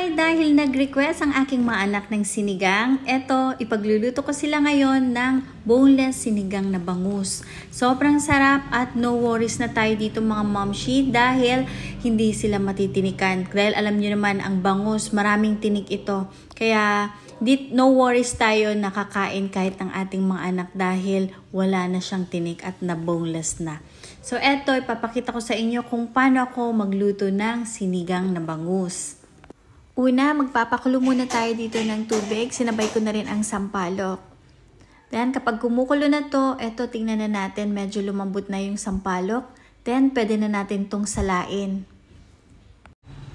Hi! Dahil nag-request ang aking mga anak ng sinigang, eto, ipagluluto ko sila ngayon ng boneless sinigang na bangus. Sobrang sarap at no worries na tayo dito mga momshi dahil hindi sila matitinikan. Dahil alam nyo naman, ang bangus, maraming tinik ito. Kaya no worries tayo nakakain kahit ang ating mga anak dahil wala na siyang tinik at na boneless na. So eto, ipapakita ko sa inyo kung paano ako magluto ng sinigang na bangus. Una, magpapakulo muna tayo dito ng tubig. Sinabay ko na rin ang sampalok. Then, kapag kumukulo na to, eto, tingnan na natin, medyo lumambot na yung sampalok. Then, pwede na natin tong salain.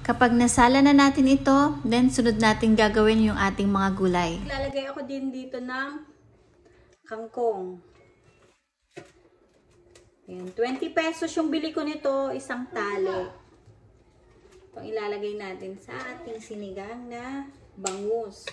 Kapag nasala na natin ito, then sunod natin gagawin yung ating mga gulay. Lalagay ako din dito ng kangkong. Ayan, 20 pesos yung bili ko nito, isang tali. Itong ilalagay natin sa ating sinigang na bangus.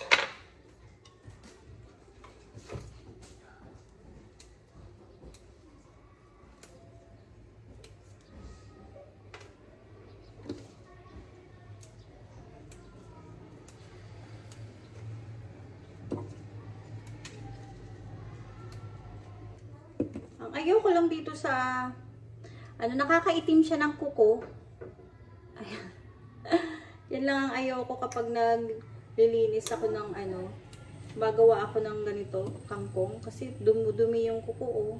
Ang ayaw ko lang dito sa nakakaitim siya ng kuko. Ayan. Yan lang ang ayaw ko kapag naglilinis ako ng magawa ako ng ganito, kangkong. Kasi dumi yung kuko, oh.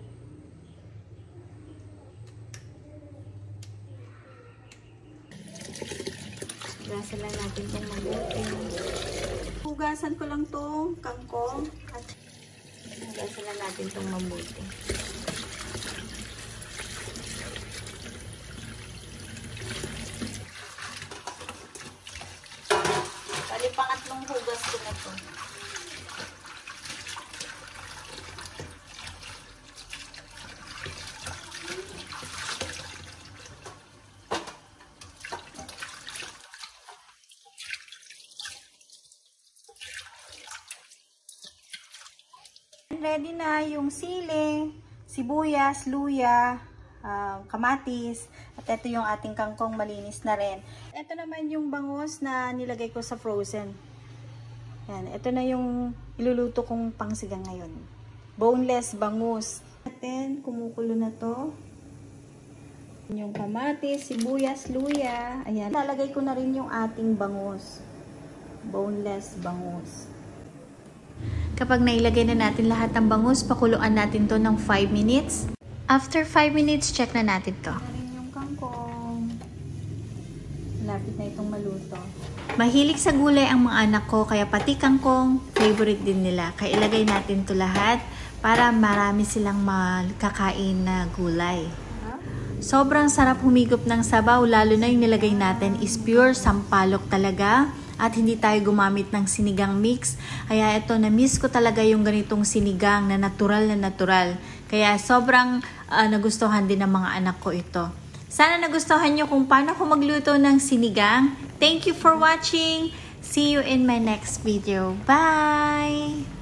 Hugasan lang natin itong mabuti. Hugasan ko lang itong kangkong. At hugasan lang natin itong mabuti. Pangatlong hugas ko na to. Ready na yung sili, sibuyas, luya, kamatis, at ito yung ating kangkong malinis na rin. Ito naman yung bangus na nilagay ko sa frozen. Yan, ito na yung iluluto kong pangsigang ngayon. Boneless bangus. Atin, kumukulo na to. Yung kamatis, sibuyas, luya. Ayan, lalagay ko na rin yung ating bangus. Boneless bangus. Kapag nailagay na natin lahat ng bangus, pakuluan natin to ng 5 minutes. After 5 minutes, check na natin to. Yung kangkong. Malapit na itong maluto. Mahilig sa gulay ang mga anak ko, kaya pati kangkong, favorite din nila. Kaya ilagay natin to lahat para marami silang makakain na gulay. Sobrang sarap humigop ng sabaw, lalo na yung nilagay natin is pure sampalok talaga. At hindi tayo gumamit ng sinigang mix. Kaya ito, na-miss ko talaga yung ganitong sinigang na natural na natural. Kaya sobrang nagustuhan din ng mga anak ko ito. Sana nagustuhan nyo kung paano ko magluto ng sinigang. Thank you for watching. See you in my next video. Bye!